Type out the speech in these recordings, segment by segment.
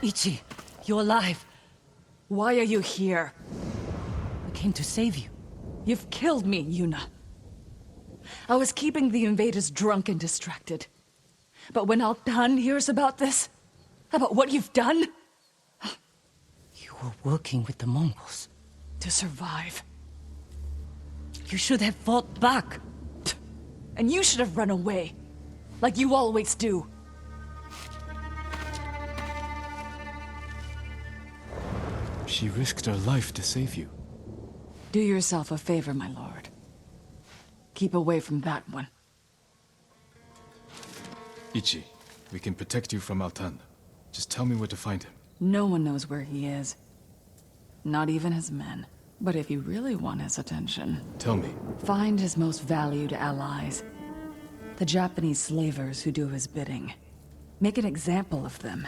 Ichi, you're alive. Why are you here? I came to save you. You've killed me, Yuna. I was keeping the invaders drunk and distracted. But when Altan hears about this, about what you've done... You were working with the Mongols to survive. You should have fought back. And you should have run away, like you always do. She risked her life to save you. Do yourself a favor, my lord. Keep away from that one. Ichi, we can protect you from Altan. Just tell me where to find him. No one knows where he is. Not even his men. But if you really want his attention... Tell me. Find his most valued allies. The Japanese slavers who do his bidding. Make an example of them.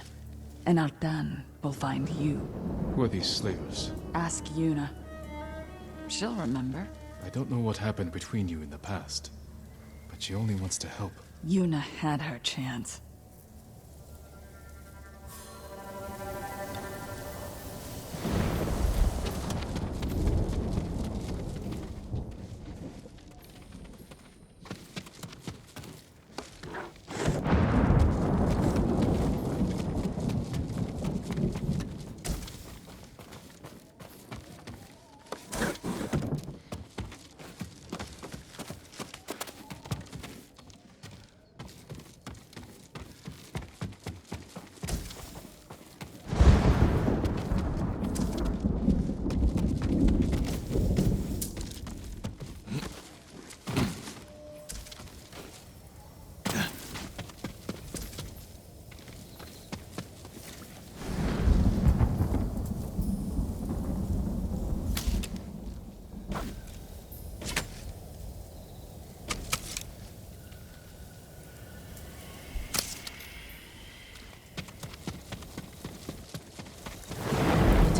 And Altan will find you. Who are these slavers? Ask Yuna. She'll remember. I don't know what happened between you in the past. But she only wants to help. Yuna had her chance.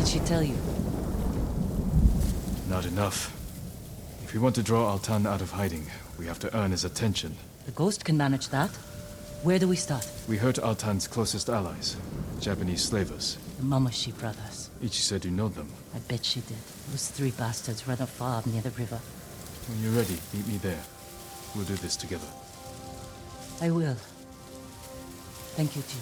She tell you? Not enough. If we want to draw Altan out of hiding, we have to earn his attention. The ghost can manage that. Where do we start? We hurt Altan's closest allies, Japanese slavers. The Momoshi brothers. Ichi said you know them. I bet she did. Those three bastards run a farm near the river. When you're ready, meet me there. We'll do this together. I will. Thank you, too.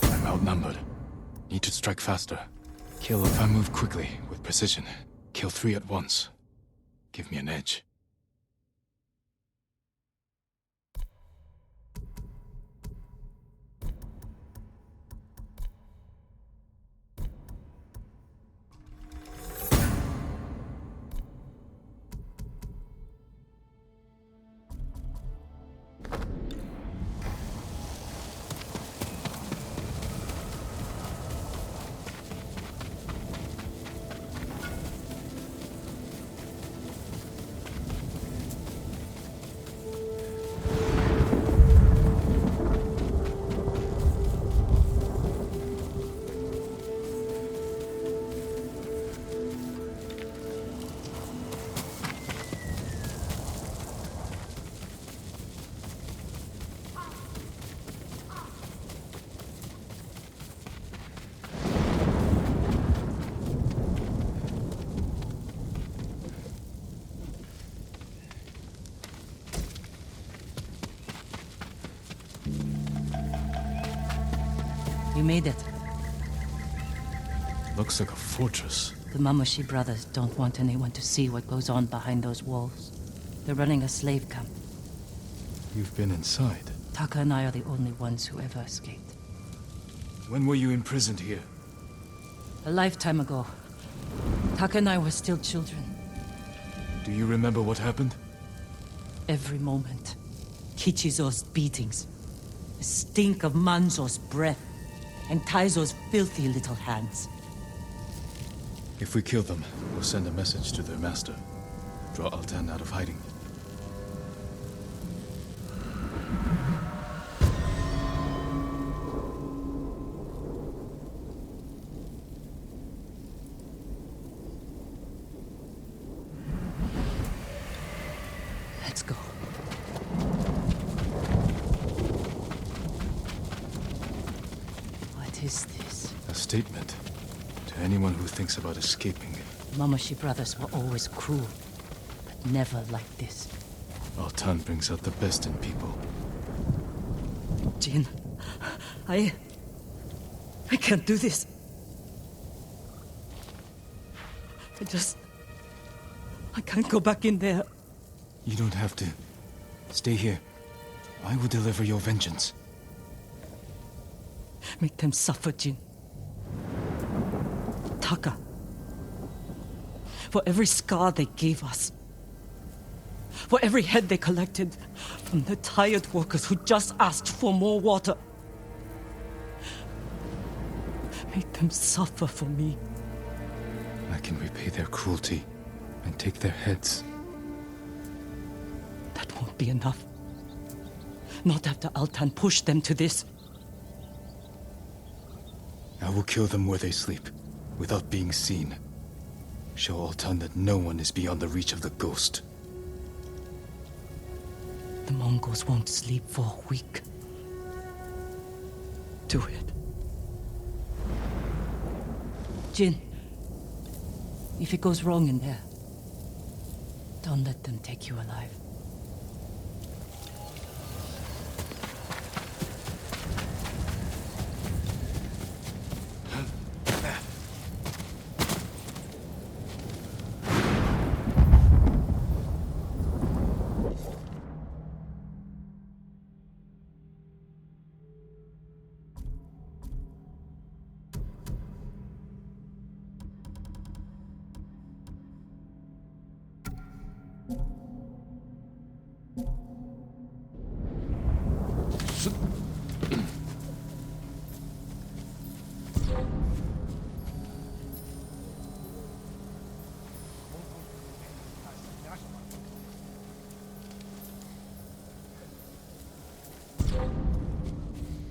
I'm outnumbered. Need to strike faster. Kill if I move quickly, with precision. Kill three at once. Give me an edge. You made it. Looks like a fortress. The Mamushi brothers don't want anyone to see what goes on behind those walls. They're running a slave camp. You've been inside. Taka and I are the only ones who ever escaped. When were you imprisoned here? A lifetime ago. Taka and I were still children. Do you remember what happened? Every moment. Kichizo's beatings. The stink of Manzo's breath. And Taizo's filthy little hands. If we kill them, we'll send a message to their master. Draw Altan out of hiding. Let's go. What is this? A statement to anyone who thinks about escaping. Mamushi brothers were always cruel, but never like this. Altan brings out the best in people. Jin, I can't do this. I can't go back in there. You don't have to. Stay here. I will deliver your vengeance. Make them suffer, Jin. Taka. For every scar they gave us. For every head they collected from the tired workers who just asked for more water. Make them suffer for me. I can repay their cruelty and take their heads. That won't be enough. Not after Altan pushed them to this. I will kill them where they sleep, without being seen. Show Altan that no one is beyond the reach of the ghost. The Mongols won't sleep for a week. Do it. Jin, if it goes wrong in there, don't let them take you alive.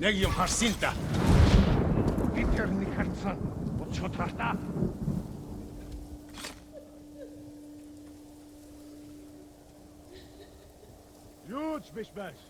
Negium Harsinta. Peter Nikartsan. Ochotrata. Huge Bishbash.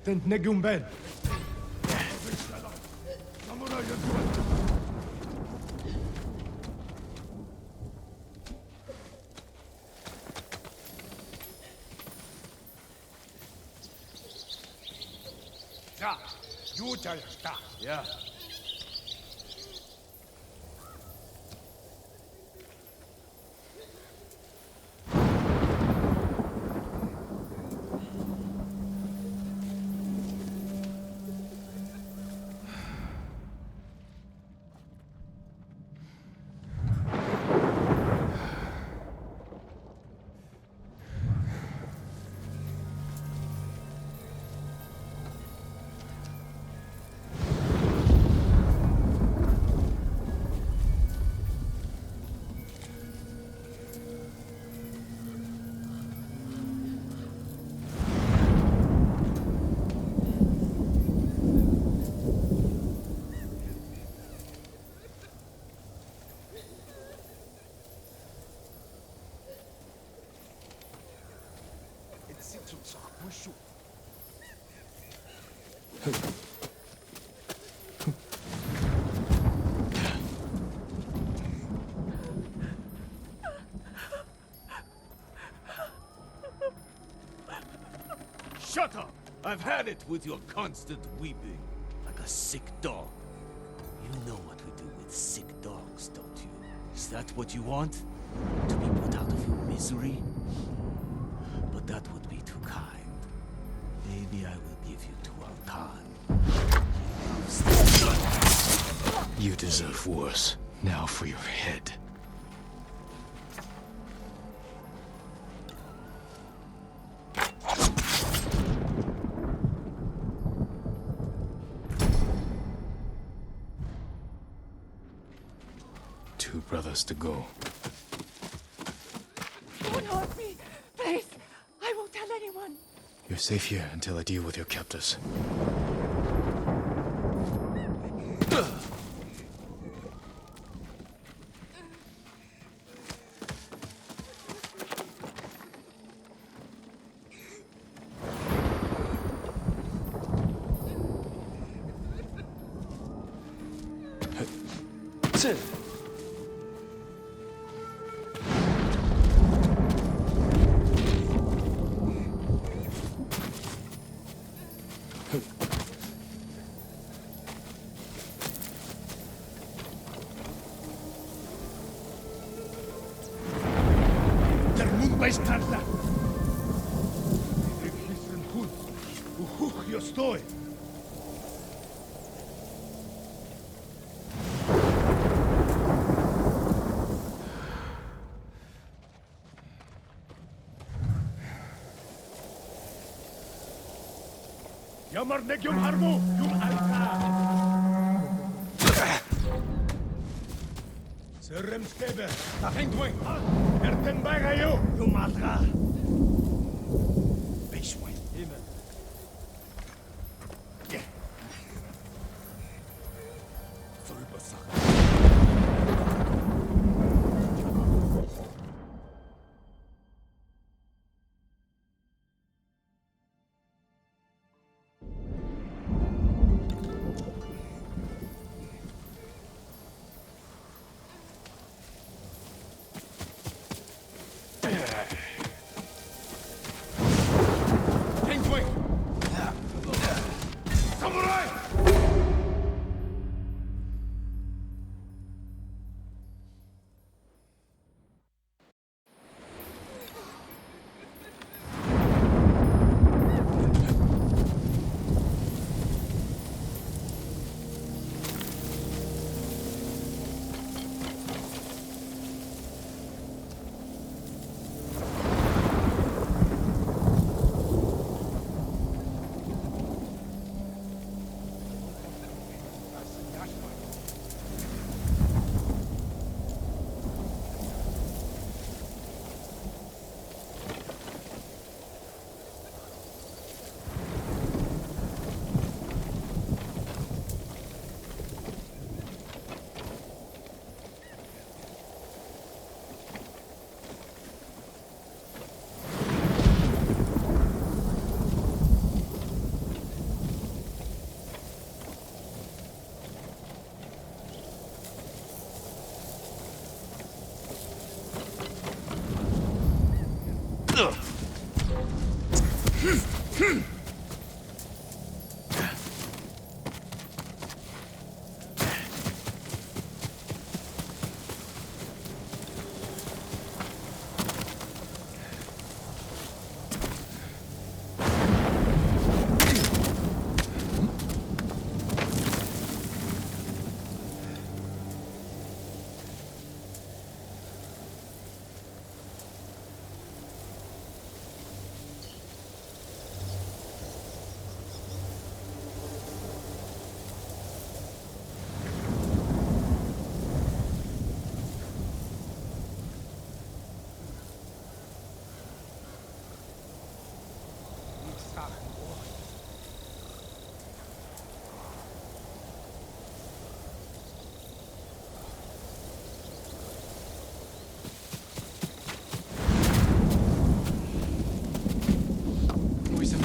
Then Negum Ben. Ja, Juta está. Ja. Shut up! I've had it with your constant weeping, like a sick dog. You know what we do with sick dogs, don't you? Is that what you want? To be put out of your misery? But that would be too kind. Maybe I will give you to Altan. You deserve worse. Now for your head. Two brothers to go. Don't hurt me! Please! I won't tell anyone! You're safe here until I deal with your captors. Der Mundbeißtadler! Ik gisteren goed. Hoe hoog je stooi. Jammer nek jom armo, jom alta. Serem skebe, ta hengwing. Erten bagayo, jom alta. Beishwing. Amen. Yeah. Zulbasak. Hengwing. Samurai!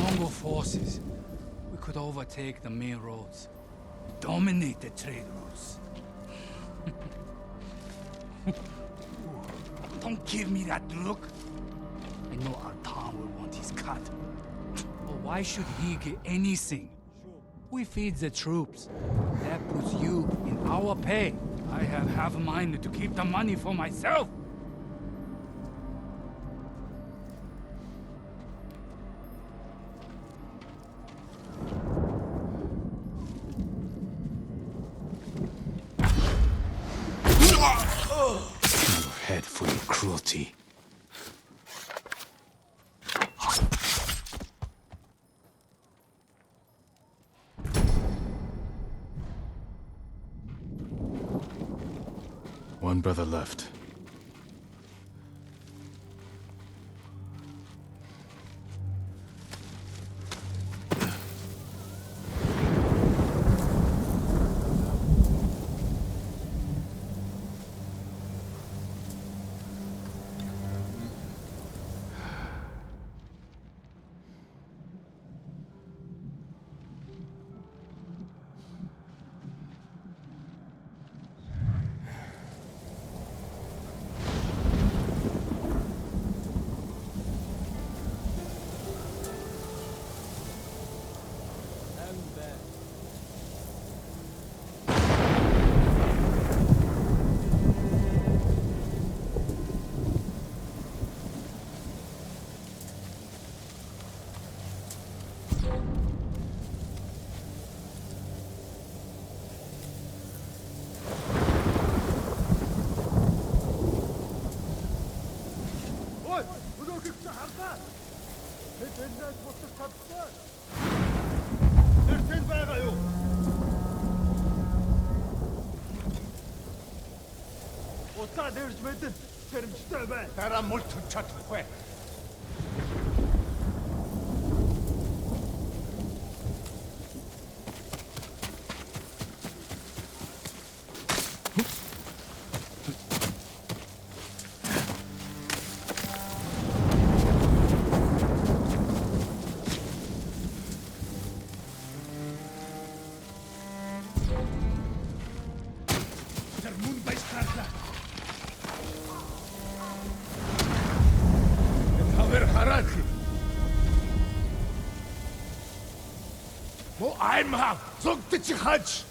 Mongol forces, we could overtake the main roads, dominate the trade routes. Don't give me that look. I know our town will want his cut. But why should he get anything? We feed the troops. That puts you in our pay. I have half a mind to keep the money for myself. Your head full of cruelty. One brother left. Утаа дэрж мэдэн тэрэмжтэй бай. Дараа мул түн чадахгүй. Mo einmal zogte sich Hatsch.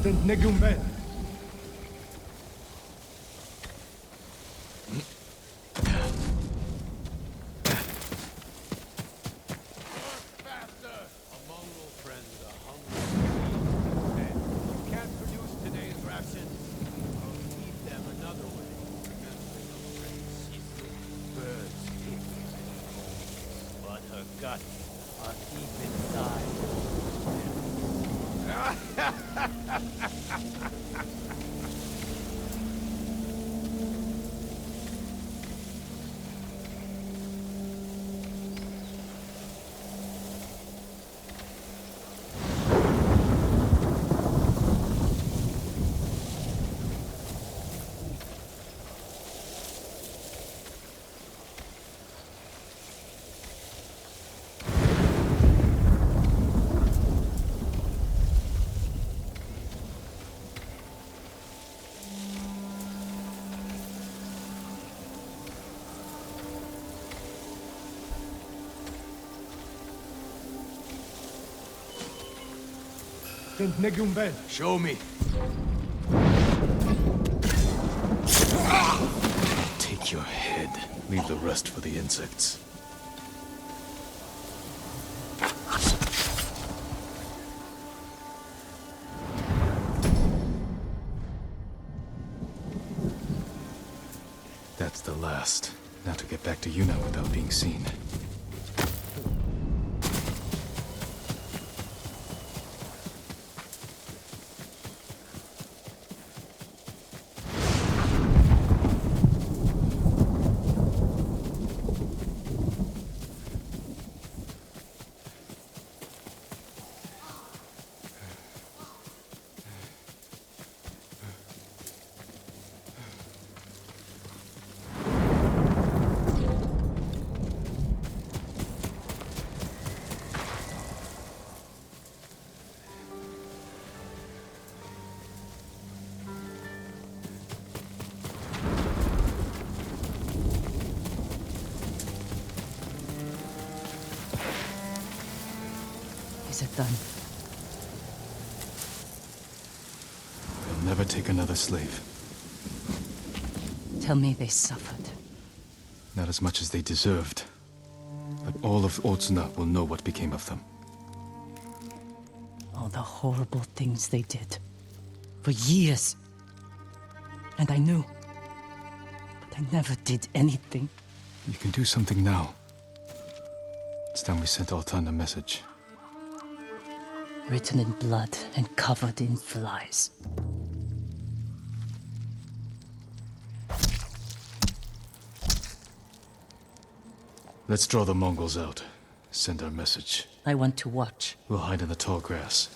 Тэнд нэг юм байна. Send Negum Ben. Show me. Take your head. Leave the rest for the insects. That's the last. Now to get back to Yuna without being seen. Is it done? They'll never take another slave. Tell me they suffered. Not as much as they deserved. But all of Otsuna will know what became of them. All the horrible things they did. For years. And I knew. But I never did anything. You can do something now. It's time we sent Altan a message. Written in blood and covered in flies. Let's draw the Mongols out. Send our message. I want to watch. We'll hide in the tall grass.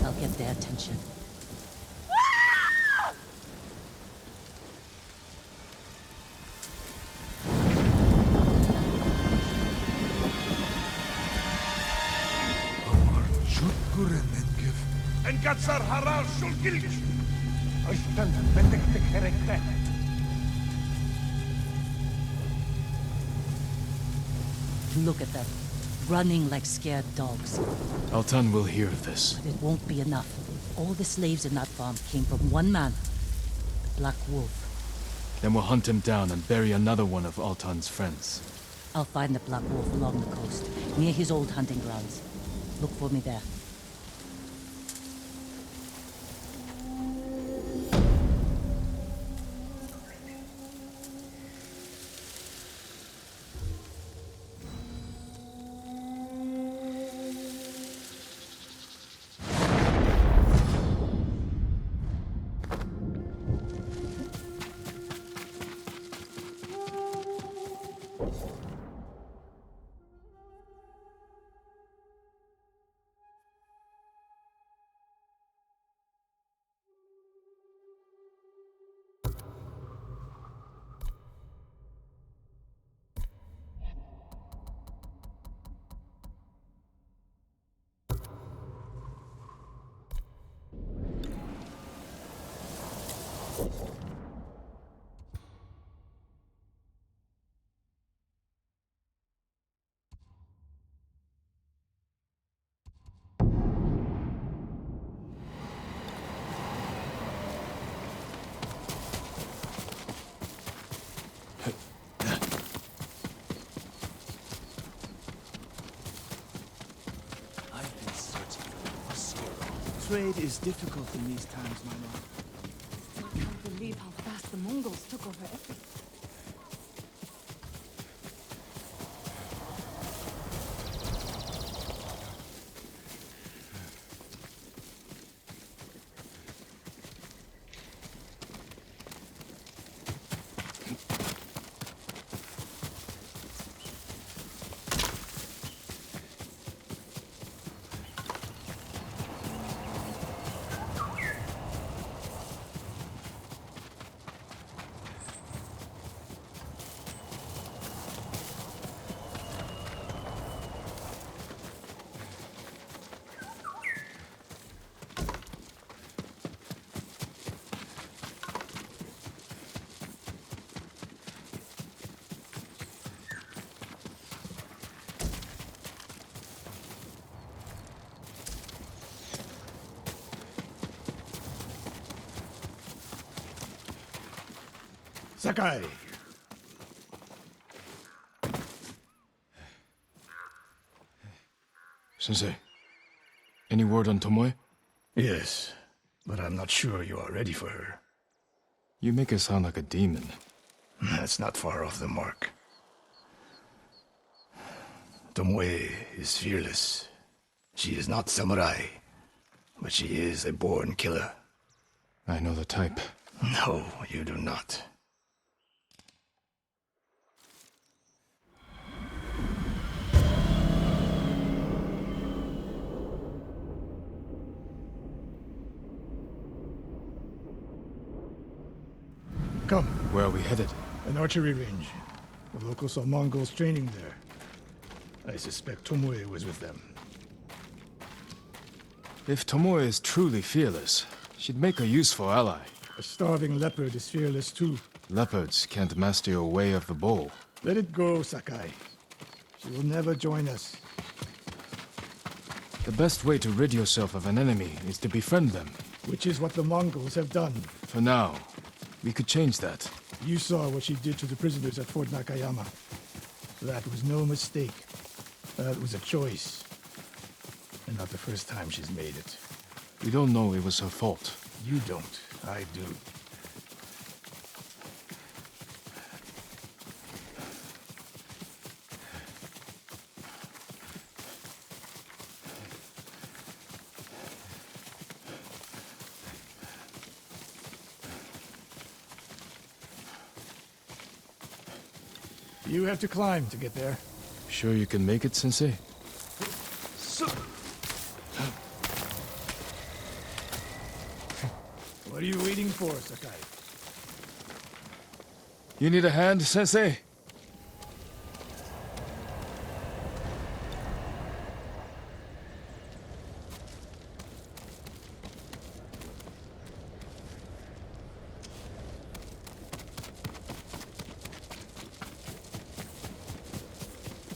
I'll get their attention. En Gatsar Harar Shulgilgish. Ashtan Bendik Terekte. Look at them. Running like scared dogs. Altan will hear of this. But it won't be enough. All the slaves in that farm came from one man. The Black Wolf. Then we'll hunt him down and bury another one of Altan's friends. I'll find the Black Wolf along the coast, near his old hunting grounds. Look for me there. I've been searching for you for so long. Trade is difficult in these times, my lord. I can't believe how fast the Mongols took over everything. Sakai! Sensei, any word on Tomoe? Yes, but I'm not sure you are ready for her. You make her sound like a demon. That's not far off the mark. Tomoe is fearless. She is not samurai, but she is a born killer. I know the type. No, you do not. Come, Where are we headed? an archery range. The locals saw Mongols training there. I suspect Tomoe was with them. If Tomoe is truly fearless, she'd make a useful ally. A starving leopard is fearless too. Leopards can't master your way of the bow. Let it go, Sakai. She will never join us. The best way to rid yourself of an enemy is to befriend them. Which is what the Mongols have done. For now, we could change that. You saw what she did to the prisoners at Fort Nakayama. That was no mistake. That was a choice. And not the first time she's made it. We don't know it was her fault. You don't. I do. You have to climb to get there. Sure you can make it, Sensei? What are you waiting for, Sakai? You need a hand, Sensei?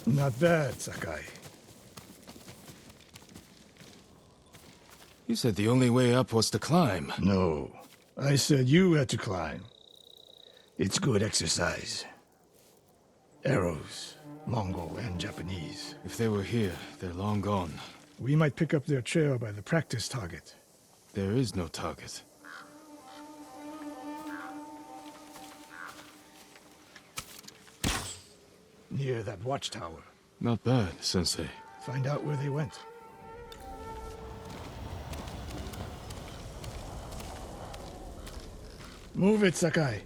Not bad, Sakai. You said the only way up was to climb. No. I said you had to climb. It's good exercise. Arrows, Mongol and Japanese. If they were here, they're long gone. We might pick up their trail by the practice target. There is no target. Near that watchtower. Not bad, Sensei. Find out where they went. Move it, Sakai.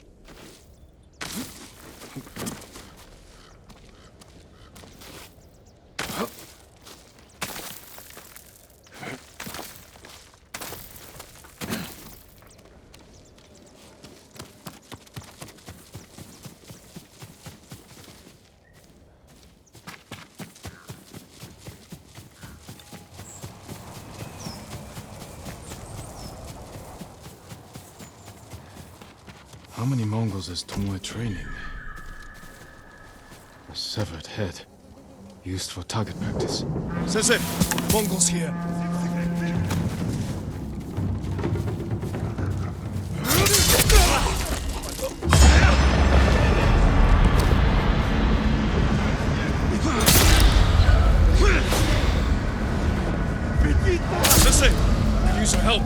How many Mongols is Tomoe training? A severed head. Used for target practice. Sensei! Mongols here! Sensei! Use your help!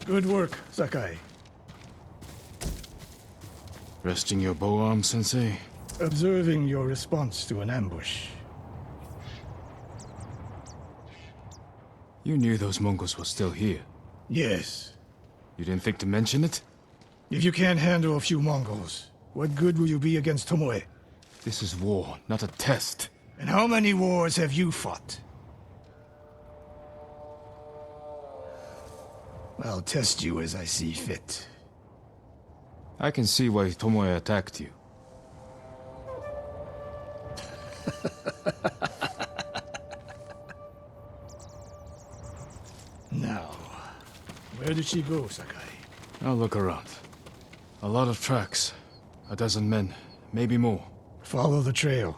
Good work, Sakai. Resting your bow arm, Sensei? Observing your response to an ambush. You knew those Mongols were still here. Yes. You didn't think to mention it? If you can't handle a few Mongols, What good will you be against Tomoe? This is war, not a test. And how many wars have you fought? I'll test you as I see fit. I can see why Tomoe attacked you. Now, where did she go, Sakai? I'll look around. A lot of tracks. A dozen men, maybe more. Follow the trail.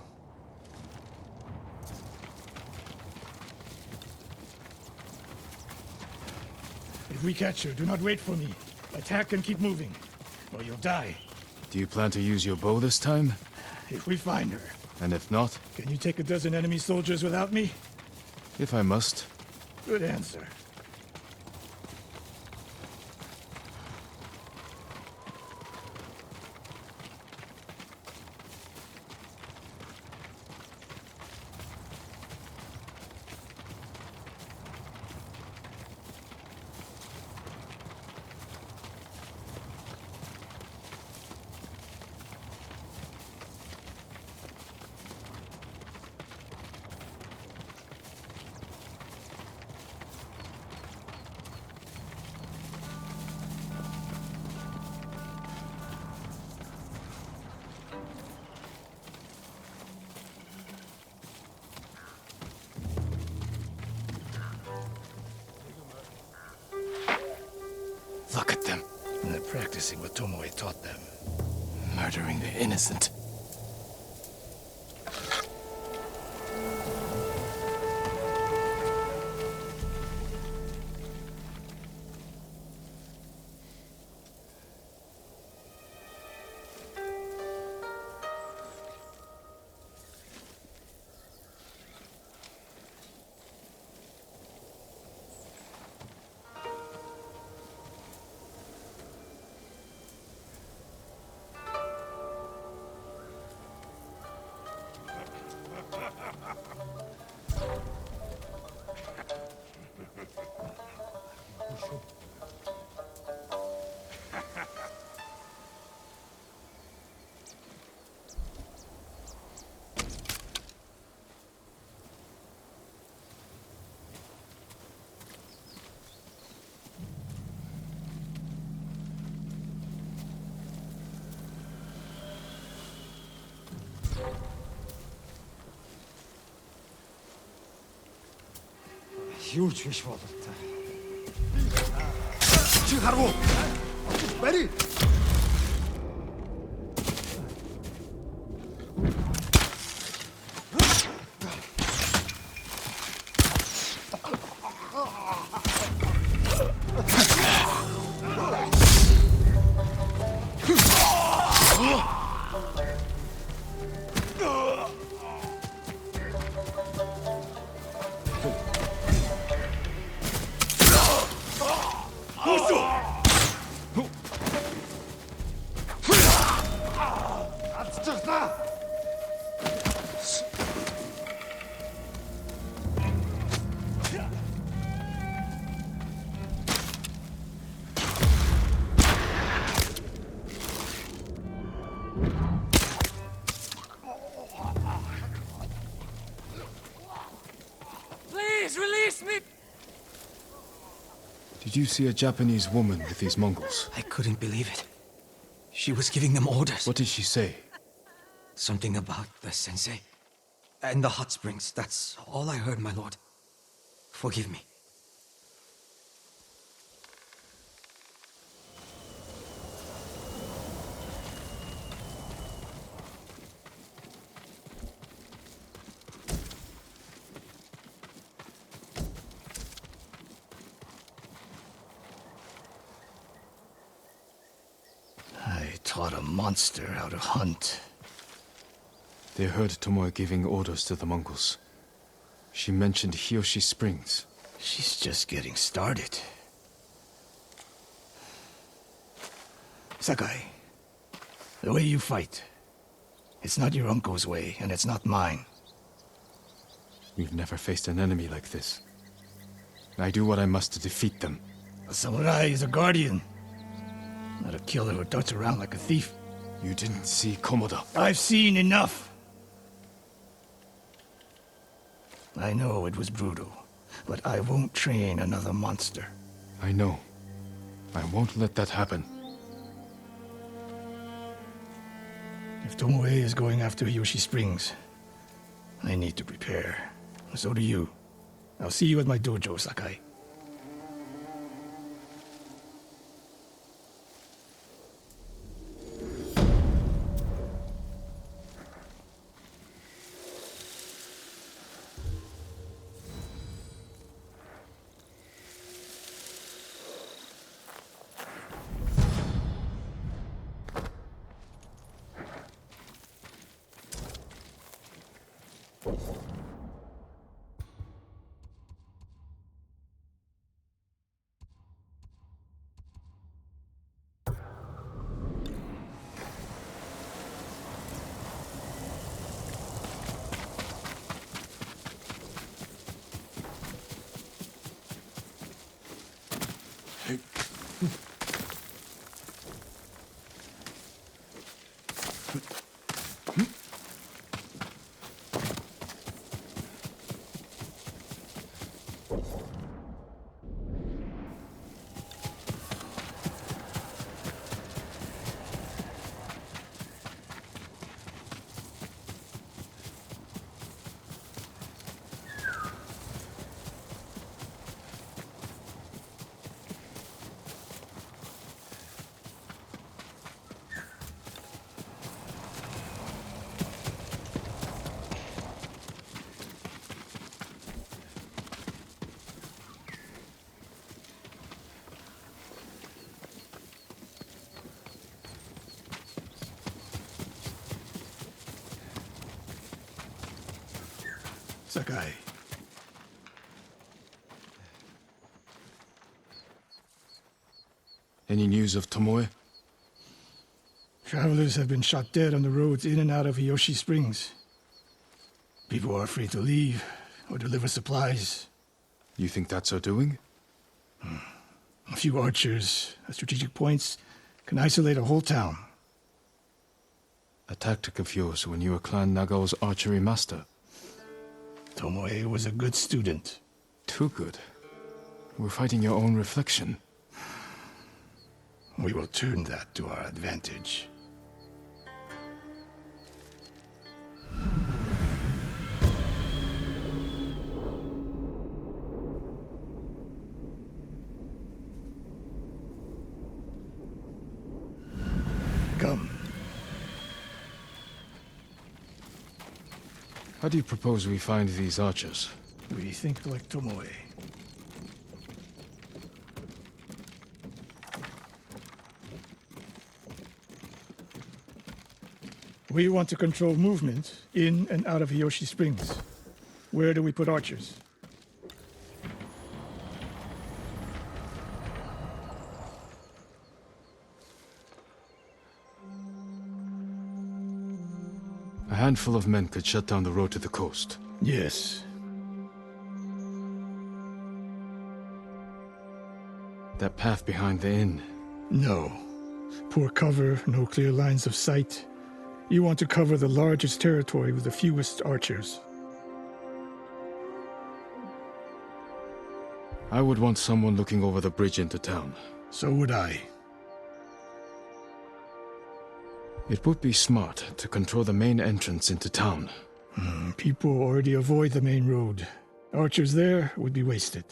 If we catch her, do not wait for me. Attack and keep moving, or you'll die. Do you plan to use your bow this time? If we find her. And if not? Can you take a dozen enemy soldiers without me? If I must. Good answer. Look at them. And they're practicing what Tomoe taught them. Murdering the innocent. Huge fish бололтой. Чи харав уу? Бари. Please release me! Did you see a Japanese woman with these Mongols? I couldn't believe it. She was giving them orders. What did she say? Something about the sensei and the hot springs. That's all I heard, my lord. Forgive me. I taught a monster how to hunt. They heard Tomoe giving orders to the Mongols. She mentioned Hiyoshi Springs. She's just getting started. Sakai, the way you fight, it's not your uncle's way, and it's not mine. We've never faced an enemy like this. I do what I must to defeat them. A samurai is a guardian, not a killer who darts around like a thief. You didn't see Komoda. I've seen enough. I know it was brutal, but I won't train another monster. I know. I won't let that happen. If Tomoe is going after Yoshi Springs, I need to prepare. So do you. I'll see you at my dojo, Sakai. Sakai. Any news of Tomoe? Travelers have been shot dead on the roads in and out of Hiyoshi Springs. People are afraid to leave or deliver supplies. You think that's her doing? A few archers at strategic points can isolate a whole town. A tactic of yours when you were Clan Nagao's archery master. Tomoe was a good student. Too good. We're fighting your own reflection. We will turn that to our advantage. Come. How do you propose we find these archers? We think like Tomoe. We want to control movement in and out of Hiyoshi Springs. Where do we put archers? A handful of men could shut down the road to the coast. Yes. That path behind the inn. No. Poor cover, no clear lines of sight. You want to cover the largest territory with the fewest archers. I would want someone looking over the bridge into town. So would I. It would be smart to control the main entrance into town. People already avoid the main road. Archers there would be wasted.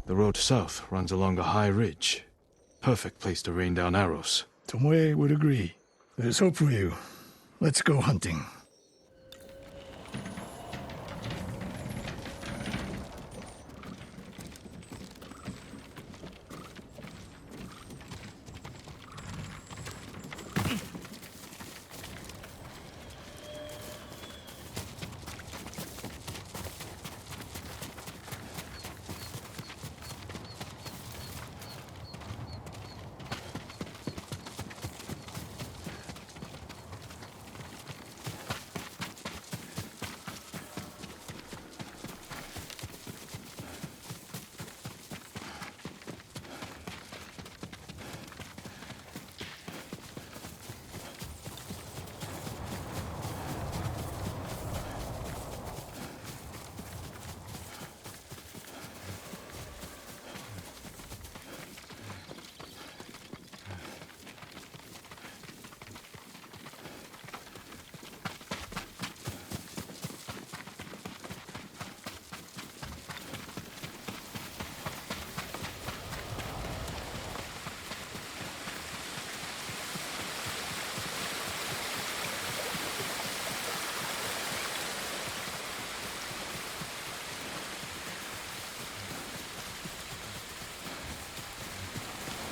The road south runs along a high ridge. Perfect place to rain down arrows. Tomoe would agree. There's hope for you. Let's go hunting.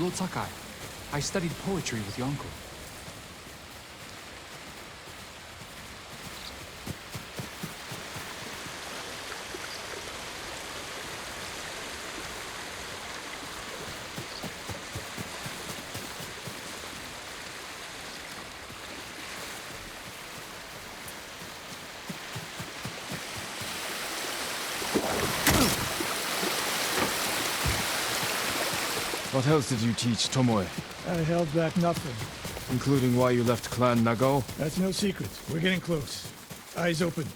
Lord Sakai. I studied poetry with your uncle. What else did you teach Tomoe? I held back nothing. Including why you left Clan Nagao? That's no secret. We're getting close. Eyes open.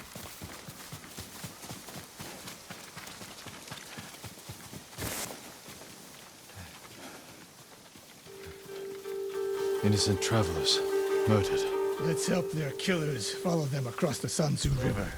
Innocent travelers, murdered. Let's help their killers follow them across the Sanzu River.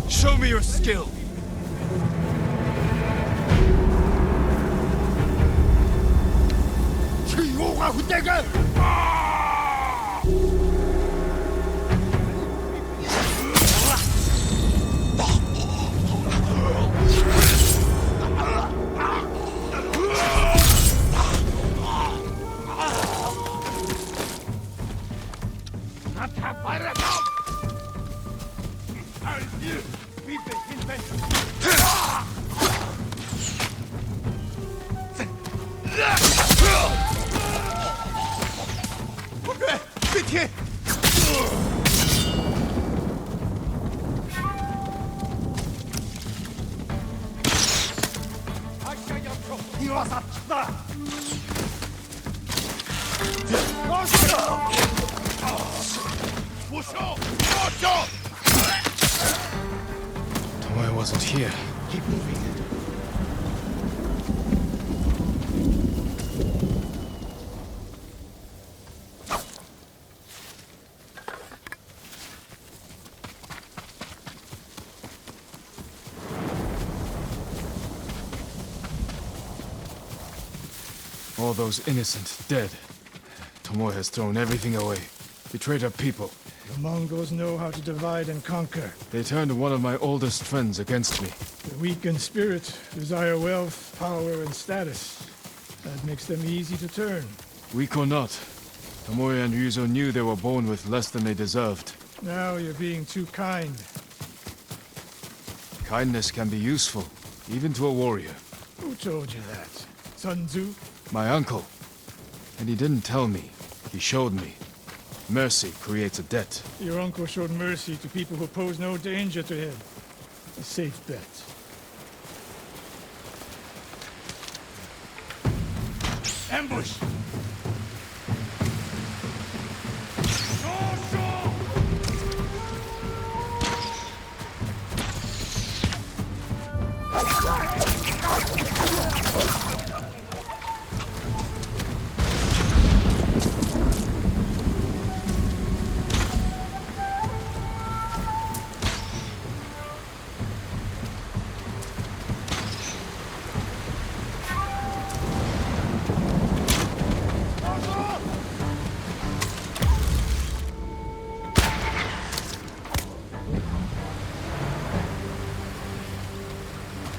Show me your skill! Tomoe wasn't here. Keep moving. All those innocent dead. Tomoe has thrown everything away. Betrayed her people. The Mongols know how to divide and conquer. They turned one of my oldest friends against me. The weak in spirit desire wealth, power, and status. That makes them easy to turn. Weak or not, Tomoe and Ryuzo knew they were born with less than they deserved. Now you're being too kind. Kindness can be useful, even to a warrior. Who told you that? Sun Tzu? My uncle. And he didn't tell me. He showed me. Mercy creates a debt. Your uncle showed mercy to people who pose no danger to him. A safe bet. Ambush!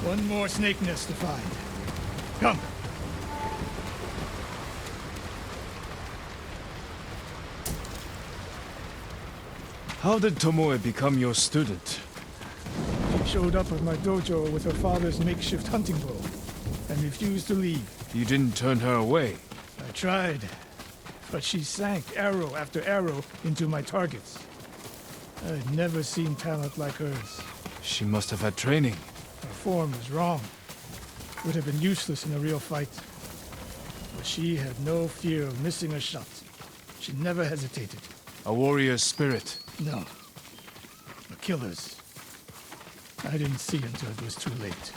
One more snake nest to find. Come. How did Tomoe become your student? She showed up at my dojo with her father's makeshift hunting bow and refused to leave. You didn't turn her away. I tried, but she sank arrow after arrow into my targets. I'd never seen talent like hers. She must have had training. Her form was wrong. Would have been useless in a real fight. But she had no fear of missing a shot. She never hesitated. A warrior's spirit. No. A killer's. I didn't see until it was too late.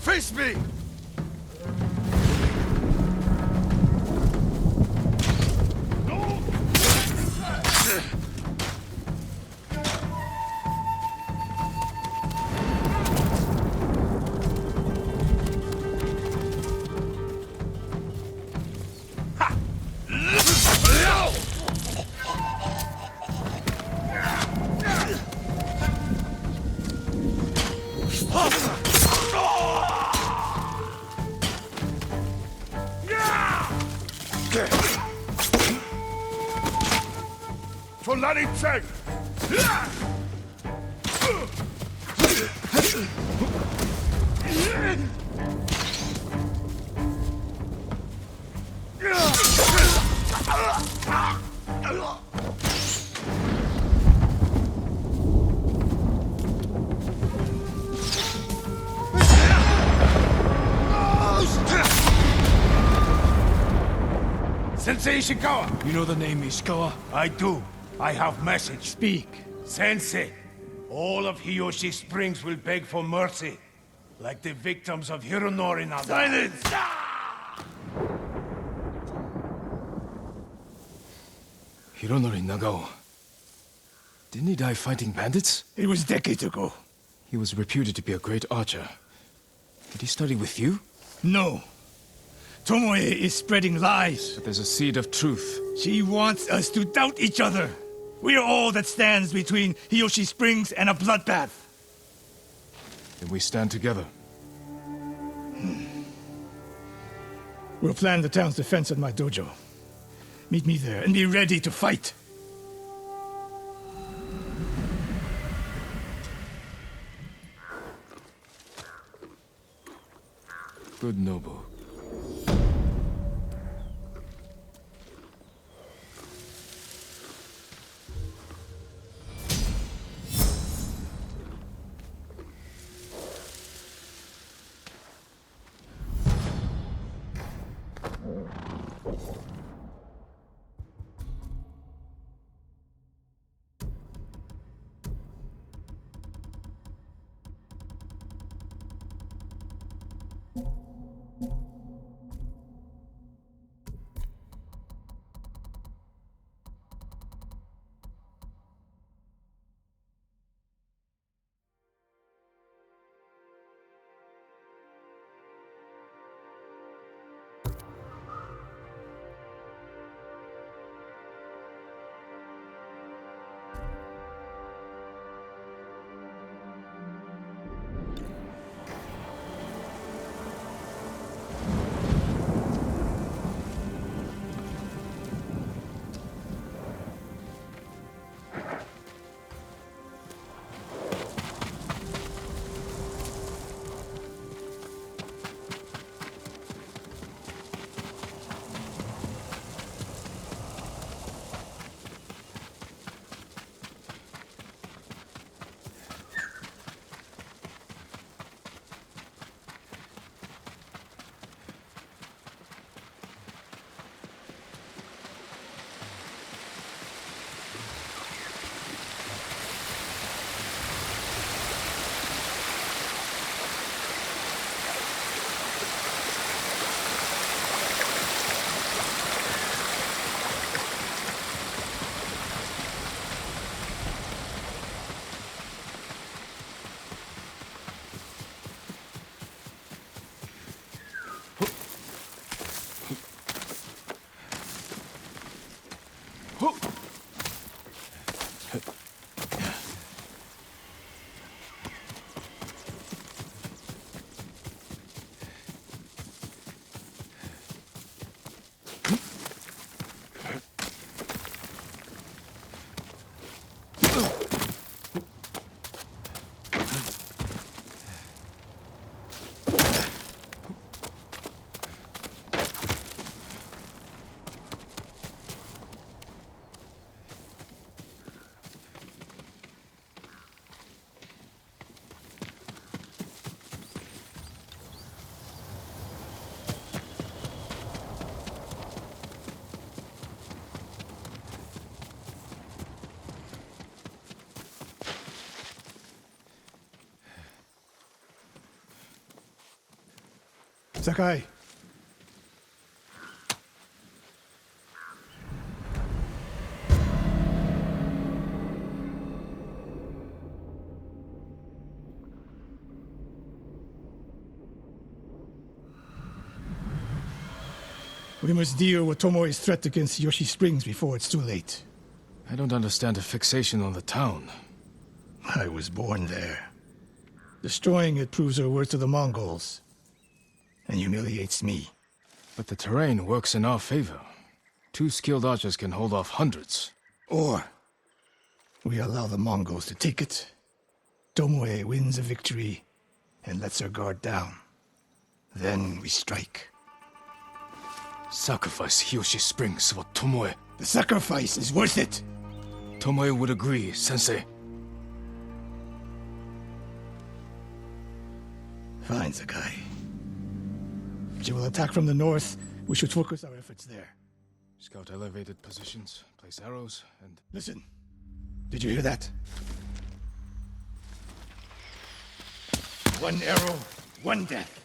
Face me! Check! Sensei Ishikawa! You know the name Ishikawa? I do. I have message. Speak. Sensei, all of Hiyoshi Springs will beg for mercy, like the victims of Hironori Naga. Silence! Hironori Nagao. Didn't he die fighting bandits? It was decades ago. He was reputed to be a great archer. Did he study with you? No. Tomoe is spreading lies. But there's a seed of truth. She wants us to doubt each other. We are all that stands between Hiyoshi Springs and a bloodbath. Then we stand together. We'll plan the town's defense at my dojo. Meet me there and be ready to fight. Good Nobu. Sakai. We must deal with Tomoe's threat against Yoshi Springs before it's too late. I don't understand the fixation on the town. I was born there. Destroying it proves her worth to the Mongols, and humiliates me. But the terrain works in our favor. 2 skilled archers can hold off hundreds. Or we allow the Mongols to take it. Tomoe wins a victory and lets her guard down. Then we strike. Sacrifice Yoshi Springs for Tomoe. The sacrifice is worth it. Tomoe would agree, Sensei. Fine, Sakai. She will attack from the north. We should focus our efforts there. Scout elevated positions, place arrows, and... Listen. Did you hear that? 1 arrow, 1 death.